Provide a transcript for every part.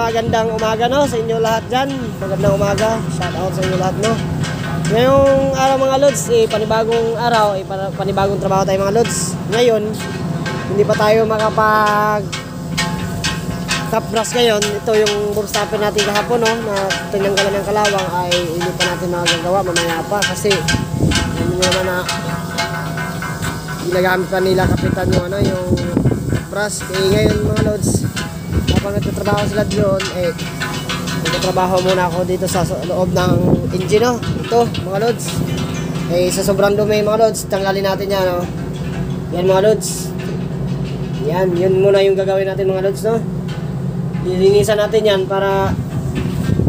magandang umaga no sa inyo lahat dyan. Magandang umaga, shout out sa inyo lahat no. Ngayong araw mga lods, panibagong araw, panibagong trabaho tayo mga lods. Ngayon, hindi pa tayo makapag top brush ngayon. Ito yung burstopper natin kahapon no, na tinanggalan ng kalawang ay hindi pa natin magagawa mamaya pa kasi hindi naman na ginagamit pa nila kapitan yung ano, yung brush. Ngayon mga lods, habang nagtatrabaho sila doon, nagtatrabaho muna ako dito sa loob ng engine no. Ito mga lods, sa sobrang dumi mga lods, tanggalin natin yan no. Yan mga lods, yan, yun muna yung gagawin natin mga lods no. Lilinisan natin yan para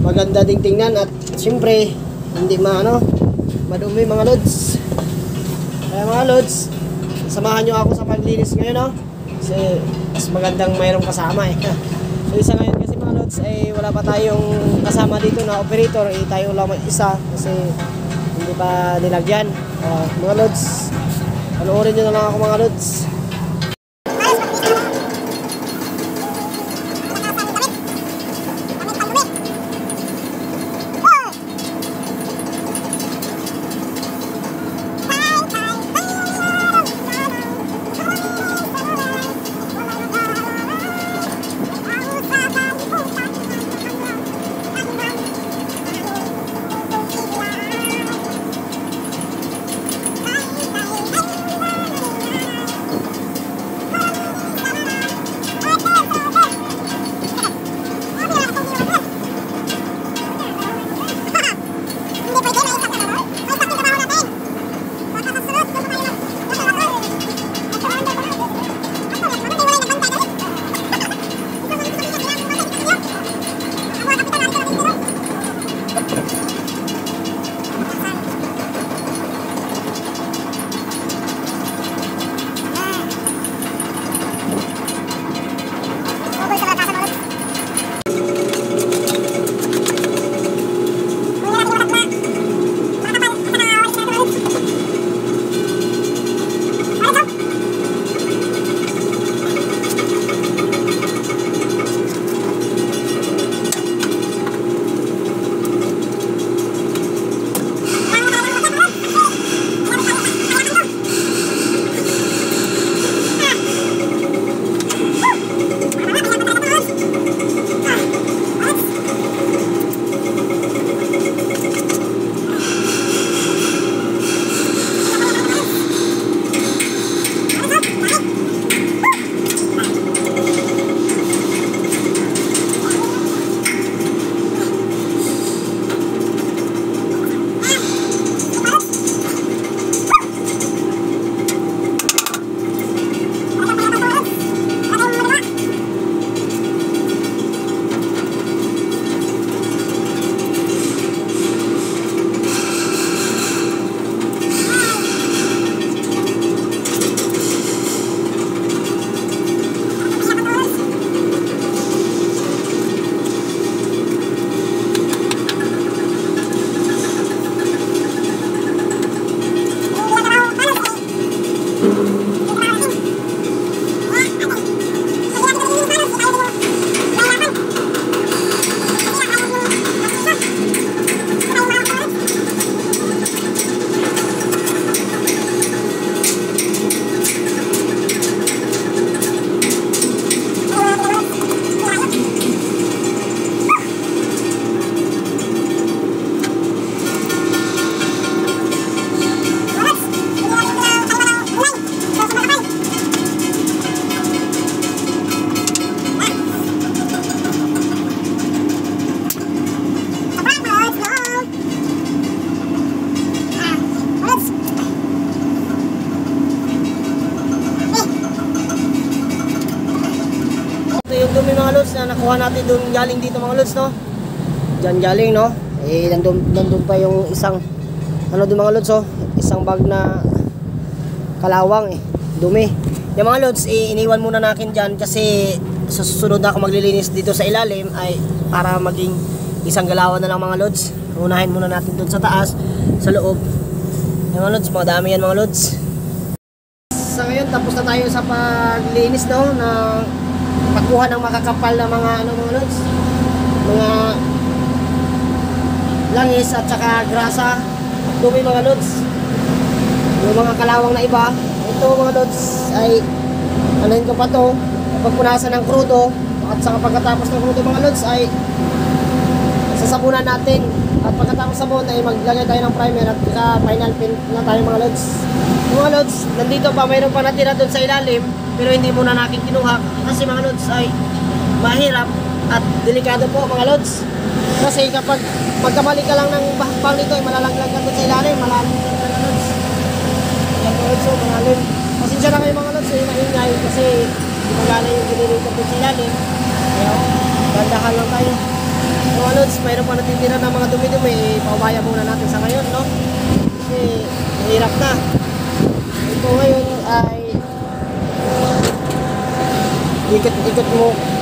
maganda ding tingnan at siyempre hindi madumi mga lods. Kaya mga lods, samahan nyo ako sa paglinis ngayon no, kasi mas magandang mayroong kasama So isa ngayon kasi mga lods wala pa tayong kasama dito na operator, tayo lang mag-isa kasi hindi pa nilagyan. Mga lods, panoorin nyo na lang ako mga lods. Dumi mga lods na nakuha natin doon galing dito mga lods no. Diyan galing no. Nandun pa yung isang doon mga lods isang bag na kalawang dumi. Yung mga lods iniwan muna natin diyan kasi sa susunod na ako maglilinis dito sa ilalim ay para maging isang galawan na lang mga lods. Unahin muna natin doon sa taas, sa loob. Yung mga lods, madami yan mga lods. Sa ngayon tapos na tayo sa paglinis no, na pagkuha ng makakapal na mga mga lods. mga langis at saka grasa at dumi mga lods. Yung mga kalawang na iba, ito mga lods ay anahin ko pa to, pagpunasan ng krudo at saka pagkatapos ng krudo mga lods ay sasabunan natin at pagkatapos sabon ay maglagay tayo ng primer at final paint na tayo mga lods. Mga lods, nandito pa mayroon pa natira doon sa ilalim pero hindi muna natin kinuha kasi mga lods ay mahirap at delikado po mga lods. Kasi kapag magkamali ka lang ng bahakbang nito ay malalaglag ka doon sa ilalim, malalim ka mga lods. Yan mga lods, so malalim. Pasensya na kayo mga lods, ay maingay kasi magana yung generator doon sa ilalim. Kaya bandahan lang tayo. Mga lods, mayroon pa natitira ng mga dumi-dumi, paubaya muna natin sa ngayon, no? Kasi mahirap na. Ito ngayon ay ikot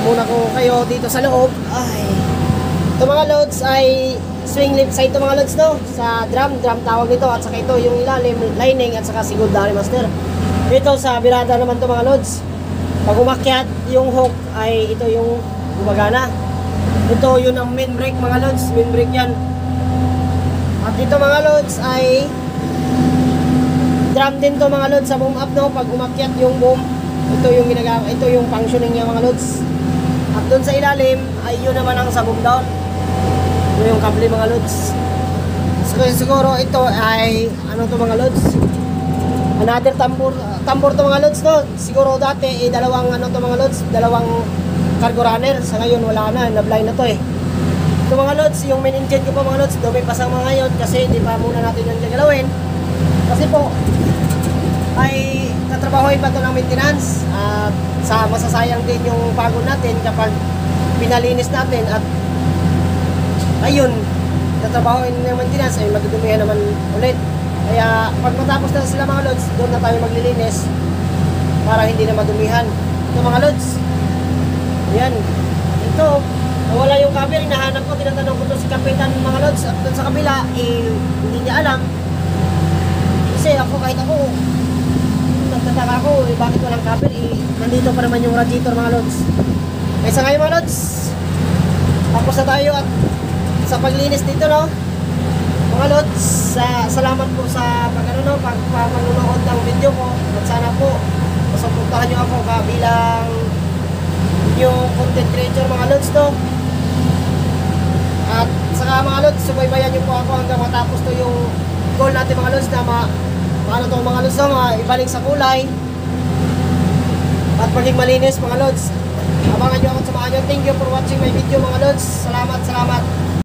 muna ko kayo dito sa loob. Ay, ito mga lods ay swing lift sa ito mga lods, no? Sa drum tawag nito at saka ito yung ilalim, lining at saka secondary master. Ito sa birada naman to mga lods. Pag umakyat yung hook ay ito yung gumagana. Ito yun ang main brake mga lods, main brake yan. At ito mga lods ay drum din to mga lods sa boom up, no? Pag umakyat yung boom, ito yung ginagawa, ito yung functioning niya mga lods. At doon sa ilalim ay yun naman ang sa boom down. Ito yung kable mga lods. So, siguro ito ay ano to mga lods? Another tambor to mga lods, no? Siguro dati dalawang ano to mga lods, dalawang cargo runner. Sa ngayon wala na, na-blind na to eh. Ito mga lods, yung main engine ko po mga lods, dumi pa sa mga ngayon kasi di pa muna natin yung gagalawin. Kasi po ay tatrabahoin pa to ng maintenance at sa masasayang din yung pagod natin kapag pinalinis natin at ayun, tatrabahoin ng maintenance ay magdudumihan naman ulit. Kaya pag matapos na sila mga lods, doon na tayo maglilinis para hindi na madumihan. Ito mga lods, yan, ito nawala yung cover, hinahanap ko, tinatanong ko to si Kapitan mga lods at doon sa kabila hindi niya alam kasi kahit ako nagtataka ako bakit walang cover, nandito pa naman yung radiator mga lods. Kaya sa ngayon mga lods, tapos na tayo at sa paglinis dito, no mga lods. Salamat po sa pagmanonood ng video ko at sana po masuportahan nyo ako bilang yung content creator mga lods, no? At saka mga lods, subaybayan nyo po ako hanggang matapos to yung goal natin mga lods na paano to mga lods, no? Ibalik sa kulay at maging malinis mga lods. Abangan nyo ako at samahan nyo. Thank you for watching my video mga lods. Salamat.